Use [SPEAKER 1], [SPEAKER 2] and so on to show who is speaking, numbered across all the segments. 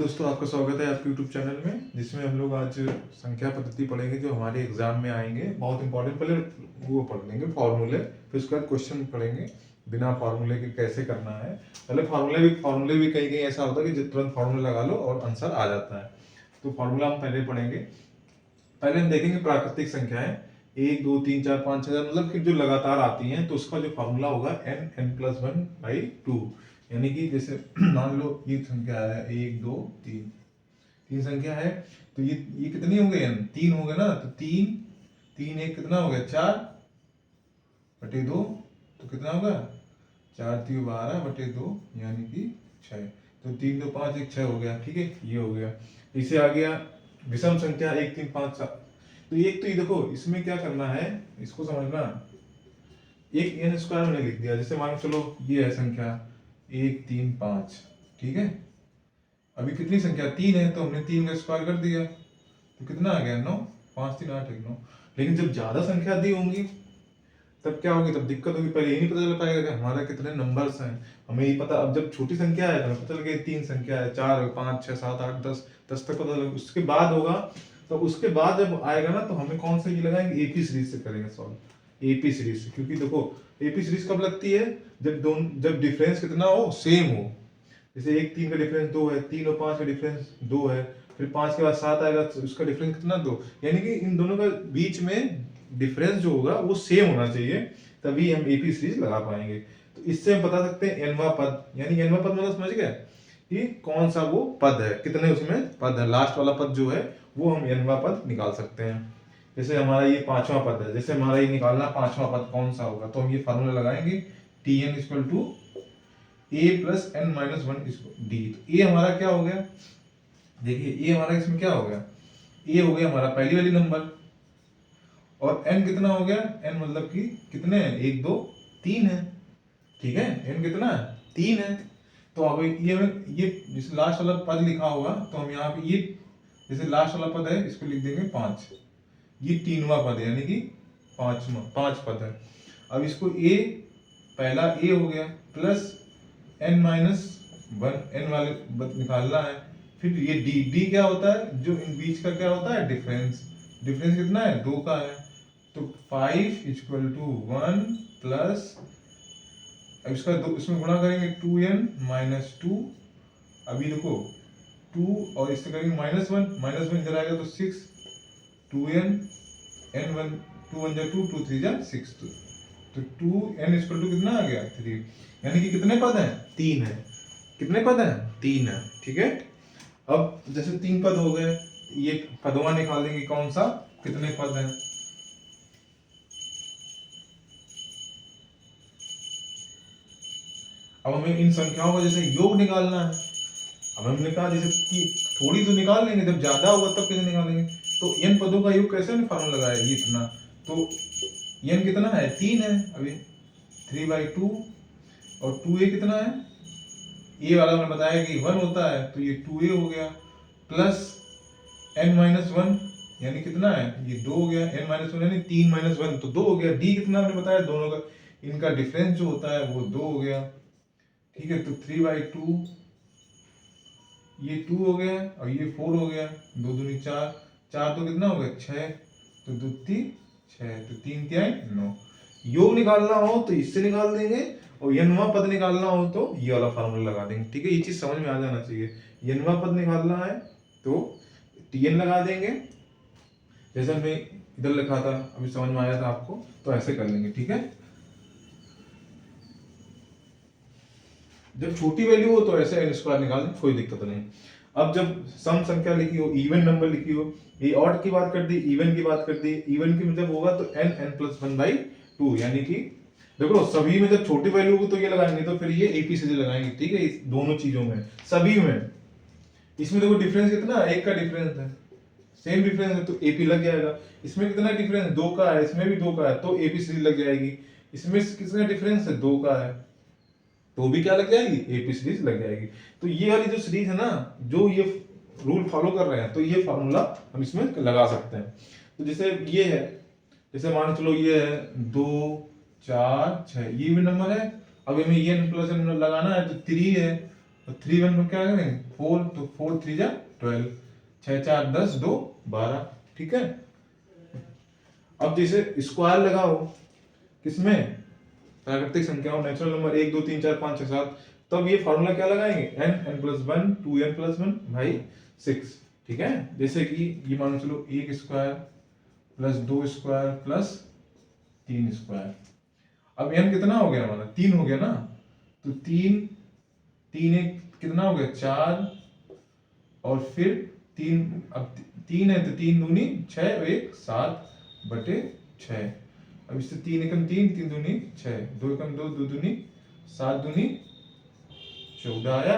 [SPEAKER 1] दोस्तों, आपका स्वागत है आपके YouTube चैनल में, जिसमें हम लोग आज संख्या पद्धति पढ़ेंगे जो हमारे एग्जाम में आएंगे। बहुत इंपॉर्टेंट। पहले वो पढ़ लेंगे फार्मूले, फिर उसके बाद क्वेश्चन पढ़ेंगे बिना फार्मूले के कैसे करना है। पहले फार्मूले भी कहीं कहीं ऐसा होता है कि तुरंत फार्मूला लगा लो और आंसर आ जाता है। तो फार्मूला हम पहले पढ़ेंगे। पहले हम देखेंगे प्राकृतिक संख्याएं 1 2 3 4 5 6 मतलब कि जो लगातार आती हैं, तो उसका जो फार्मूला होगा n+1/2। यानी कि जैसे मान लो ये संख्या है 1 2 3, तीन संख्या है, तो ये कितनी हो गई? n 3 हो गए ना। तो 3 3 1 कितना हो गया? 4/2। तो कितना होगा? 4 3 12/2 यानी कि 6। तो 3 2 5 1 6 हो गया। ठीक है, ये हो गया। इसे आ गया विषम संख्या 1 3 5 7। तो एक तो ये देखो, इसमें क्या करना है, इसको समझना। एक n² मैंने लिख दिया। जैसे मान चलो ये है संख्या 1 3 5। ठीक है, अभी कितनी संख्या 3 है, तो हमने 3 का स्क्वायर कर दिया, तो कितना आ गया? 9। 5 3 8 1 9। लेकिन जब ज्यादा संख्या दी होंगी तब क्या होगी? तब दिक्कत होगी। पहले ये नहीं पता चल पाएगा कि हमारा कितने नंबर्स हैं। हमें ये पता, अब जब छोटी संख्या है तो हमें पता चल गया 3 संख्या है, 4 5 6 7 8 10 10 तक पता लग। उसके बाद होगा, तो उसके बाद जब आएगा ना, तो हमें कौन सा ये लगाएंगे? एपी सीरीज से करेंगे सॉल्व। एपी सीरीज से, क्योंकि देखो एपी सीरीज कब लगती है? जब डिफरेंस कितना हो? सेम हो। जैसे 1 3 का डिफरेंस 2 है, 3 और 5 का डिफरेंस 2 है, फिर 5 के बाद 7 आएगा तो उसका डिफरेंस कितना? 2। यानी कि इन दोनों का बीच में डिफरेंस जो होगा वो सेम होना चाहिए, तभी हम एपी सीरीज लगा पाएंगे। तो इससे हम बता सकते हैं nवां पद। यानी nवां पद मतलब समझ गए कि कौन सा वो पद है, कितने उसमें पद है। लास्ट वाला पद जो है वो हम nवां पद निकाल सकते हैं। जैसे हमारा ये 5वां पद है, जैसे हमारा ये निकालना 5वां पद कौन सा होगा, तो हम ये फार्मूला लगाएंगे tn equal to a plus n-1 d. तो a हमारा क्या हो गया? देखिए a हमारा इसमें क्या हो गया? a हो गया हमारा पहली वाली नंबर, और n कितना हो गया? n मतलब कि कितने हैं? 1 2 3 है। ठीक है, n कितना है? 3 है। तो अब ये जिस लास्ट वाला पद लिखा होगा, तो हम यहाँ पे ये जैसे लास्ट वाला पद है इसको लिख देंगे 5। ये 3वां पद है, यानी कि 5 पद है। अब इसको a, पहला a हो गया, प्लस n-1, n वाले निकालना है। फिर ये d क्या होता है? जो इन बीच का क्या होता है? डिफरेंस। डिफरेंस कितना है? 2 का है। तो 5 इक्वल टू 1 प्लस, अब इसका इसमें गुणा करेंगे 2n-2। अभी देखो 2 और इससे करेंगे -1 इधर आएगा तो 6। 2n n1 2 1 2 2 3 6। तो 2n इक्वल टू कितना आ गया? 3। यानी कि कितने पद हैं? 3 है। कितने पद हैं? 3 है। ठीक है, अब जैसे 3 पद हो गए, ये पदवा निकाल देंगे कौन सा, कितने पद हैं। अब हमें इन संख्याओं का जैसे योग निकालना है। अब हमने कहा जैसे कि थोड़ी तो निकाल लेंगे, जब ज्यादा होगा तब कैसे निकालेंगे? तो n पदों का योग कैसे हमने फार्मूला लगाया? ये इतना, तो n कितना है? 3 है। अभी 3/2, और 2a कितना है? ये वाला मैंने बताया कि 1 होता है, तो ये 2a हो गया, प्लस n-1 यानी कितना है? ये 2 हो गया। n-1 यानी 3 - 1 तो 2 हो गया। d कितना हमने बताया? दोनों का इनका डिफरेंस जो होता है वो 2 हो गया। ठीक है, तो 3/2, ये 2 हो गया और ये 4 हो गया। 2 दूनी 4, 4 तो कितना हो गया? 6। तो 2 3 6, तो 3 3 9। योग निकालना हो तो इससे निकाल देंगे, और n वां पद निकालना हो तो ये वाला फार्मूला लगा देंगे। ठीक है, ये चीज समझ में आ जाना चाहिए। n वां पद निकालना है तो tn लगा देंगे, जैसे हमने इधर लिखा था, अभी समझ में आया था आपको, तो ऐसे कर लेंगे। ठीक है, जब छोटी वैल्यू हो तो ऐसे n² निकाल दें, कोई दिक्कत नहीं। अब जब सम संख्या लिखी हो, इवन नंबर लिखी हो, ये ऑड की बात कर दी, इवन की बात कर दी। इवन की जब होगा तो n+1/2, यानी कि देखो सभी में जब छोटी वैल्यू हो तो ये लगाएंगे, तो फिर ये एपी सीरीज लगाएंगे। ठीक है, इस दोनों चीजों में, सभी में। इसमें देखो डिफरेंस कितना? 1 का डिफरेंस है, सेम डिफरेंस है, तो एपी लग जाएगा। इसमें कितना डिफरेंस? 2 का है, इसमें भी 2 का है, तो एपी सीरीज लग जाएगी। इसमें कितना डिफरेंस है? 2 का है, तो भी क्या लग जाएगी? एपी सीरीज लग जाएगी। तो ये वाली जो सीरीज है ना, जो ये रूल फॉलो कर रहे हैं, तो ये फार्मूला हम इसमें लगा सकते हैं। तो जैसे ये है, जैसे मान चलो ये है 2 4 6, ये भी नंबर है। अब हमें ये प्लस लगाना है, तो 3 है, तो 3 1 को क्या करेंगे 4, तो 4 3 जा 12, 6 4 10 2 12। ठीक है, अब जैसे स्क्वायर लगाओ किसमें, प्राकृतिक संख्याओं नेचुरल नंबर 1 2 3 4 5 6 7, तब ये फॉर्मूला क्या लगाएंगे n n plus 1 2n plus 1 भाई 6। ठीक है, जैसे कि ये मान चलो 1 square plus 2 square plus 3 square. अब n कितना हो गया हमारा 3 हो गया ना, तो 3 3 एक कितना हो गया 4, और फिर 3, अब 3 है तो 3 दूनी 6 और 1 7 बटे 6। अब इससे 3 एकम 3 3 दूनी 6, 2 एकम 2 2 दूनी 7 दूनी 14 आया।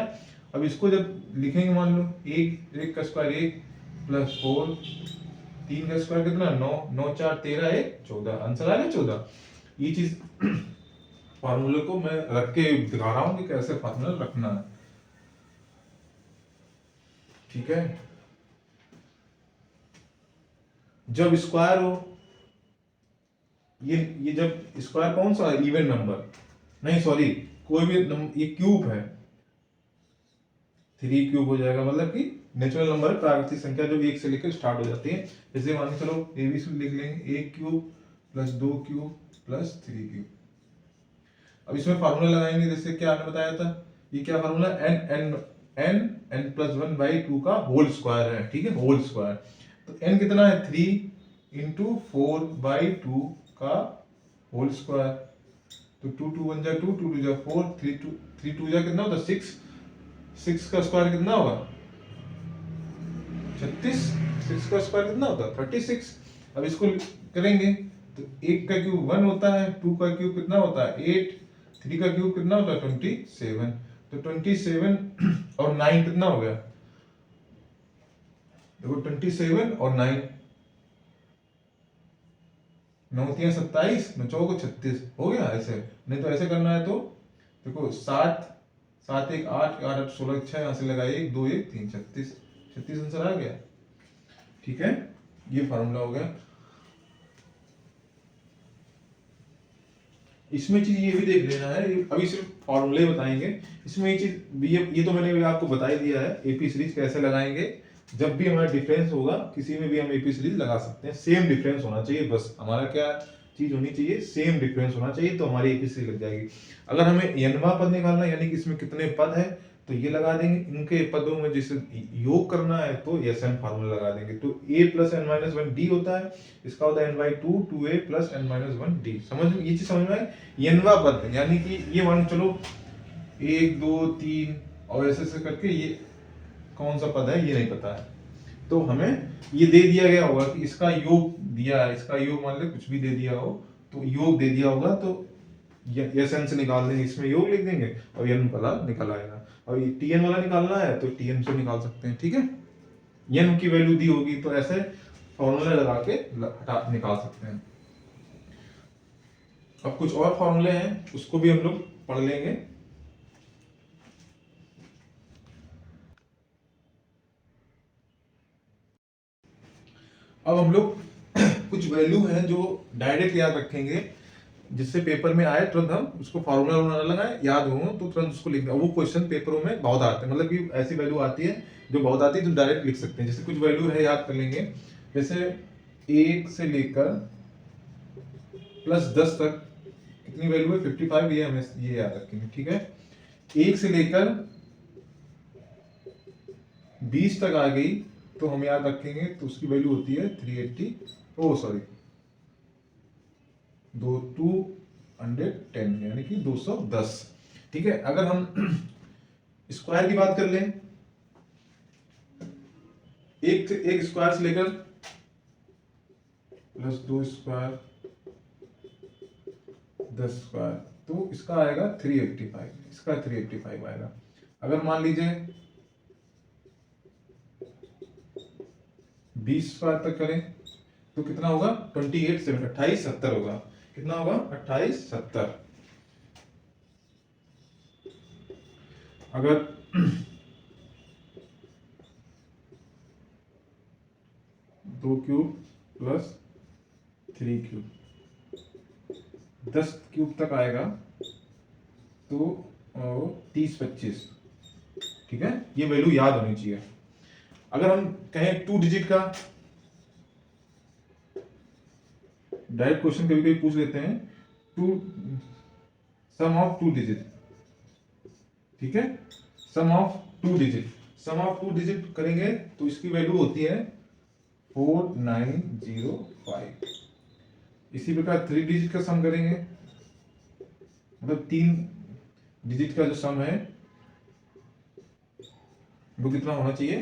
[SPEAKER 1] अब इसको जब लिखेंगे मान लो 1 1 का स्क्वायर 1 प्लस 4, 3 का स्क्वायर कितना 9 9 4 13 1 14, आंसर आ गया 14। ये चीज फार्मूले को मैं रख के दिखा रहा हूं कि कैसे फार्मूला रखना है। ठीक है, जब स्क्वायर हो, ये जब स्क्वायर कौन सा है इवन नंबर, नहीं सॉरी कोई भी ये क्यूब है, 3 क्यूब हो जाएगा, मतलब कि नेचुरल नंबर है, प्राकृतिक संख्या जो 1 से लेकर स्टार्ट हो जाती है। जैसे मान के चलो एबीसी लिख लेंगे 1 cube plus 2 cube plus 3 cube. अब इसमें फार्मूला लगाएंगे, जैसे क्या आपने बताया था, ये क्या formula n n n n plus 1 by 2 का होल स्क्वायर है। ठीक है, होल स्क्वायर, तो n कितना है 3 इंटू 4 बाई 2 का होल स्क्वायर, तो 2 2 1 जा 2 2 2 जा 4 3 2 जा कितना होता है 6, 6 का स्क्वायर कितना होगा 36, 6 का स्क्वायर कितना होता है 36। अब इसको करेंगे तो 1 का क्यूब 1 होता है, 2 का क्यूब कितना होता है 8, 3 का क्यूब कितना होता है 27, तो 27 और 9 कितना हो गया, देखो 27 और 9, 9 3 27 9 4 36 हो गया। ऐसे नहीं तो ऐसे करना है तो देखो 7 7 1 8 8 8 16 6 यहाँ से लगाइए 1 2 1 3 36 36 आंसर आ गया। ठीक है, ये फार्मूला हो गया। इसमें चीज ये भी देख लेना है, अभी सिर्फ फॉर्मूले बताएंगे, इसमें ये चीज ये तो मैंने आपको बता ही दिया है एपी सीरीज कैसे लगाएंगे। जब भी हमारा डिफरेंस होगा किसी में भी हम एपी सीरीज लगा सकते हैं, सेम डिफरेंस होना चाहिए, बस हमारा क्या चीज होनी चाहिए सेम डिफरेंस होना चाहिए, तो हमारी एपी सीरीज लग जाएगी। अगर हमें एनवा पद निकालना यानी कि इसमें कितने पद है तो ये लगा देंगे, इनके पदों में जैसे योग करना है तो एस एन फार्मूला लगा देंगे, तो a plus n minus one d होता है, इसका होता है n by 2 2a plus n minus one d. समझ में ये चीज समझ में आई, एनवा पद यानी कि ये मान चलो 1 2 3 और ऐसे ऐसे करके ये कौन सा पद है ये नहीं पता है, तो हमें ये दे दिया गया होगा कि इसका योग दिया है, इसका योग मान लो कुछ भी दे दिया हो तो योग दे दिया होगा, तो एस एन से निकाल देंगे, इसमें योग लिख देंगे और एन वाला निकल आएगा, और ये टी एन वाला निकालना है तो टी एन से निकाल सकते हैं। ठीक है, एन की वैल्यू दी होगी तो ऐसे फॉर्मूला लगा के हटा निकाल सकते हैं। अब कुछ और फॉर्मूले हैं उसको भी हम लोग पढ़ लेंगे। अब हम लोग कुछ वैल्यू हैं जो डायरेक्ट याद रखेंगे, जिससे पेपर में आए तुरंत हम उसको फार्मूला ना लगाए, याद हो तो तुरंत उसको लिख दें। वो क्वेश्चन पेपरों में बहुत आते हैं, मतलब कि ऐसी वैल्यू आती है जो बहुत आती है तो डायरेक्ट लिख सकते हैं। जैसे कुछ वैल्यू है याद कर लेंगे, जैसे 1 से लेकर प्लस 10 तक कितनी वैल्यू है 55, ये हमें ये याद रखेंगे। ठीक है, 1 से लेकर 20 तक आ गई तो हम याद रखेंगे तो उसकी वैल्यू होती है 380, ओ सॉरी 210 यानी कि 210। ठीक है, अगर हम स्क्वायर की बात कर लें, एक स्क्वायर से लेकर प्लस 2 स्क्वायर 10 स्क्वायर तो इसका आएगा 385, इसका 385 आएगा। अगर मान लीजिए 20 स्क्वायर तक करें तो कितना होगा 28 7 28 70 होगा, कितना होगा 28 70। अगर 2 क्यूब प्लस 3 क्यूब 10 क्यूब तक आएगा तो 30 25, ठीक है, ये वैल्यू याद होनी चाहिए। अगर हम कहें 2 डिजिट का, डायरेक्ट क्वेश्चन कभी कभी पूछ लेते हैं, टू सम ऑफ 2 डिजिट, ठीक है, sum of 2 digit, sum of 2 digit करेंगे तो इसकी वैल्यू होती है 4905। इसी प्रकार 3 डिजिट का सम करेंगे, मतलब 3 डिजिट का जो सम है वो कितना होना चाहिए,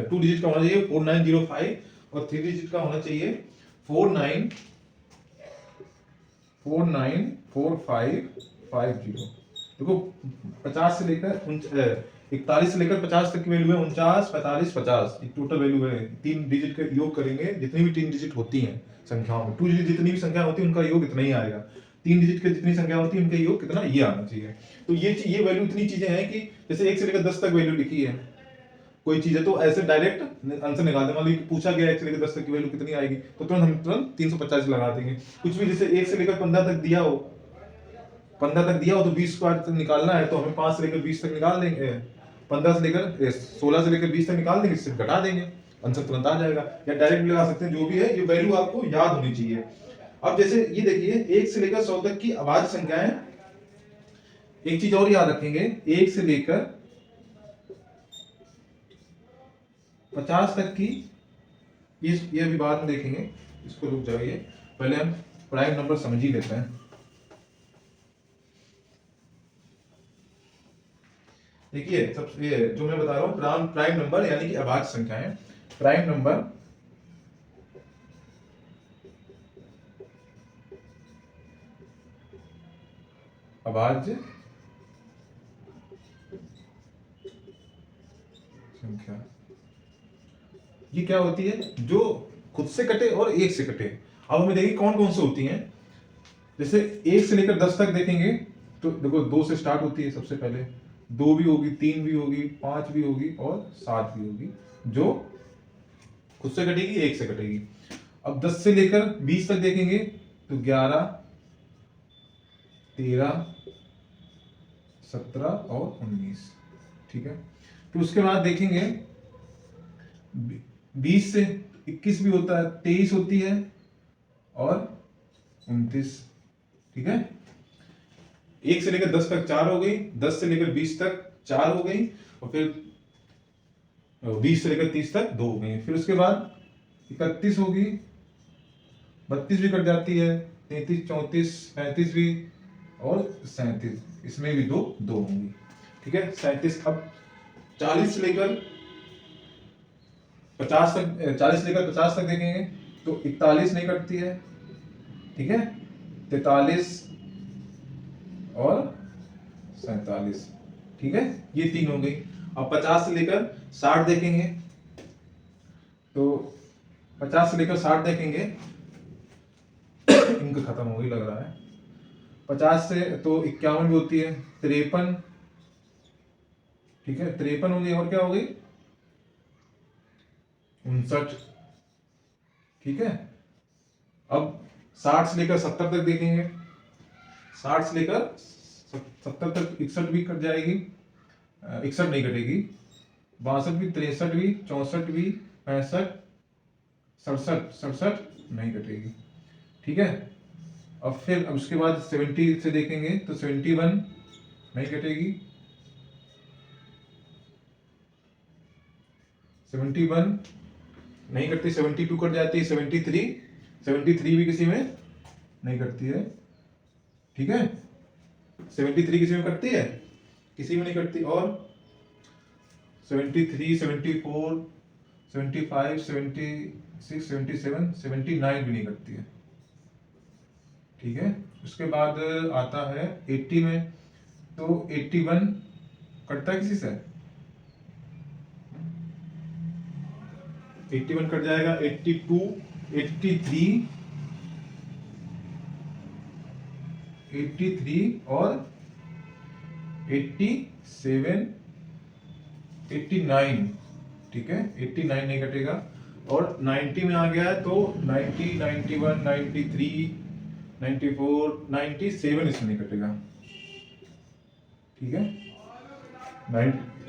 [SPEAKER 1] 2 डिजिट का होना चाहिए 4905 और 3 डिजिट का होना चाहिए 494550। देखो 50 से लेकर 41 से लेकर 50 तक की वैल्यू है 49, 45, 50, एक टोटल वैल्यू है। 3 डिजिट का योग करेंगे, जितनी भी 3 डिजिट होती हैं संख्याओं में, 2 डिजिट जितनी भी संख्या होती है उनका योग इतना ही आएगा। 3 डिजिट की जितनी संख्या होती है उनका योग कितना, ये आना चाहिए। तो ये वैल्यू इतनी चीजें हैं कि जैसे 1 से लेकर 10 तक वैल्यू लिखी है कोई चीज है तो ऐसे डायरेक्ट आंसर निकाल दें। मान लो पूछा गया 1 से लेकर 10 तक की वैल्यू कितनी आएगी तो तुरंत हम 350 लगा देंगे। कुछ भी जैसे 1 से लेकर 15 तक दिया हो, 15 तक दिया हो तो 20 तक निकालना है तो हमें 5 से लेकर 20 तक निकाल देंगे, 15 से लेकर 16 से लेकर 20 तक निकाल देंगे, इससे घटा देंगे, आंसर तुरंत आ जाएगा। या डायरेक्ट लगा सकते हैं, जो भी है ये वैल्यू आपको याद होनी चाहिए। अब जैसे ये देखिए 1 से लेकर 100 तक की अभाज्य संख्याएं, एक चीज और याद रखेंगे, 1 से लेकर 50 तक की, ये अभी बाद में देखेंगे, इसको रुक जाइए, पहले हम प्राइम नंबर समझ ही लेते हैं। देखिए सबसे जो मैं बता रहा हूं प्राइम नंबर यानी कि अभाज्य संख्याएं, प्राइम नंबर अभाज्य संख्या, ये क्या होती है, जो खुद से कटे और 1 से कटे। अब हमें देखिए कौन कौन से होती हैं। जैसे 1 से लेकर 10 तक देखेंगे तो देखो 2 से स्टार्ट होती है, सबसे पहले 2 भी होगी, 3 भी होगी, 5 भी होगी और 7 भी होगी, जो खुद से कटेगी, 1 से कटेगी। अब 10 से लेकर 20 तक देखेंगे तो 11, 13, 17 और 19, ठीक है। फिर उसके बाद देखेंगे 20 से 21 भी होता है, 23 होती है और 29, ठीक है। 1 से लेकर 10 तक 4 हो गई, 10 से लेकर 20 तक 4 हो गई और फिर 20 से लेकर 30 तक 2 हो गई। फिर उसके बाद 31 होगी, 32 भी कट जाती है, 33, 34, 35 भी और 37, इसमें भी 2 होंगी, ठीक है, 37। अब 40 से लेकर 50 तक, 40 से लेकर 50 तक देखेंगे तो 41 नहीं कटती है, ठीक है, 43 और 47, ठीक है, ये 3 हो गई। अब 50 से लेकर 60 देखेंगे तो 50 से लेकर 60 देखेंगे, इनका खत्म हो गई लग रहा है। 50 से तो 51 भी होती है, 53, ठीक है, 53 हो गई और क्या हो गई, 59, ठीक है। अब 60 से लेकर 70 तक देखेंगे, 60 से लेकर 70 तक 61 भी कट जाएगी, 61 नहीं कटेगी, 62 भी, 63 भी, 64 भी, 65, 67 नहीं कटेगी, ठीक है। अब फिर अब उसके बाद 70 से देखेंगे तो 71 नहीं कटेगी, 71 नहीं कटती, 72 कट जाती है, 73 भी किसी में नहीं कटती है, ठीक है, 73 किसी में कटती है, किसी में नहीं कटती। और 73, 74, 75, 76, 77, 79 भी नहीं कटती है, ठीक है। उसके बाद आता है 80 में, तो 81 कटता है किसी से, 81 कट जाएगा, 82, 83 और 87, 89, ठीक है, 89 नहीं कटेगा। और 90 में आ गया है तो 90, 91, 93, 94, 97 इसमें नहीं कटेगा, ठीक है,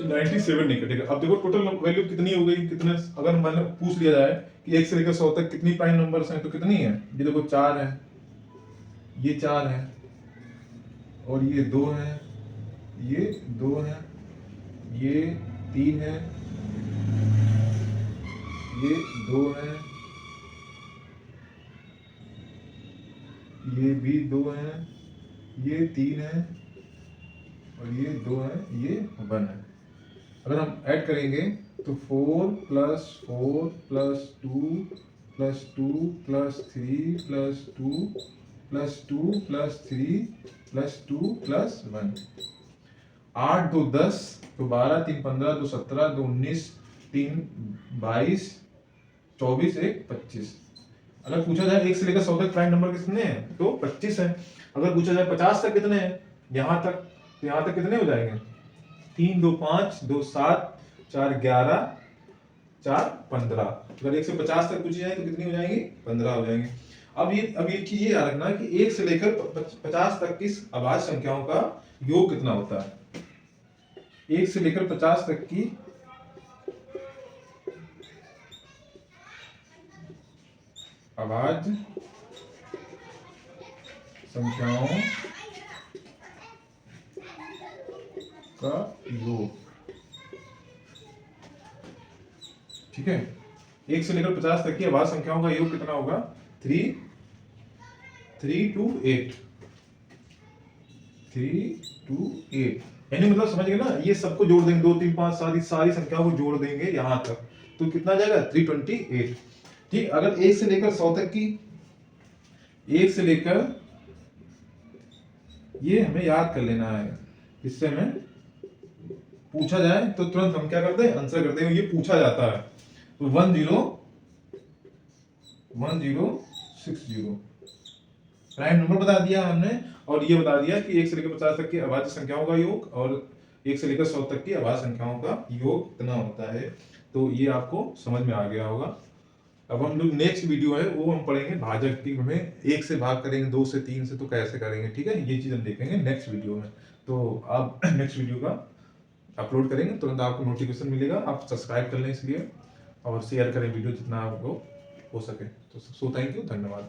[SPEAKER 1] 97 नहीं कटेगा। अब देखो टोटल वैल्यू कितनी हो गई, कितने, अगर मान लो पूछ लिया जाए कि 1 से लेकर 100 तक कितनी प्राइम नंबर्स हैं, तो कितनी है, ये देखो 4 है, ये 4 है, और ये 2 है, ये 2 है, ये 3 है, ये 2 है, ये भी 2 है, ये 3 है, और ये 2 है, ये 1 है। अगर हम ऐड करेंगे तो 4 + 4 + 2 + 2 + 3 + 2 + 2 + 3 + 2 + 1, 8 2 10, तो 12 3 15, 2 17, 2 19, 3 22, 24 1 25। अगर पूछा जाए 1 से लेकर 100 तक प्राइम नंबर कितने हैं, तो 25 है। अगर पूछा जाए 50 तक कितने हैं, यहाँ तक, तो यहाँ तक कितने हो जाएंगे, 3 2 5, 2 7, 4 11, 4 15। अगर 1 से 50 तक पूछी जाए तो कितनी हो जाएंगी, 15 हो जाएंगे। अब ये चीज ये याद रखना कि 1 से लेकर 50 तक की अभाज्य संख्याओं का योग कितना होता है। 1 से लेकर 50 तक की अभाज्य संख्याओं का योग, ठीक है। 1 से लेकर 50 तक की अभाज्य संख्याओं का योग कितना होगा, 3 to 8, 3 to 8, यानी मतलब समझ गए ना, ये सबको जोड़ देंगे, 2 3 5 सारी संख्याओं को जोड़ देंगे यहां तक, तो कितना जाएगा, 328। ठीक, अगर 1 से लेकर 100 तक की, 1 से लेकर, ये हमें याद कर लेना है, इससे हमें पूछा जाए तो तुरंत हम क्या करते हैं, आंसर करते हैं, ये पूछा जाता है। तो 1060 प्राइम नंबर बता दिया हमने, और ये बता दिया कि 1 से लेकर 50 तक की अभाज्य संख्याओं का योग और 1 से लेकर 100 तक की अभाज्य संख्याओं का योग कितना होता है। तो ये आपको समझ में आ गया होगा। अब हम लोग नेक्स्ट वीडियो है वो हम पढ़ेंगे भाजक की, हमें 1 से भाग करेंगे, 2 से 3 से, तो कैसे करेंगे, ठीक है, ये चीज हम देखेंगे नेक्स्ट वीडियो में। तो आप नेक्स्ट वीडियो का अपलोड करेंगे तुरंत आपको नोटिफिकेशन मिलेगा, आप सब्सक्राइब कर लें इसलिए, और शेयर करें वीडियो जितना आपको हो सके। तो सो थैंक यू, धन्यवाद।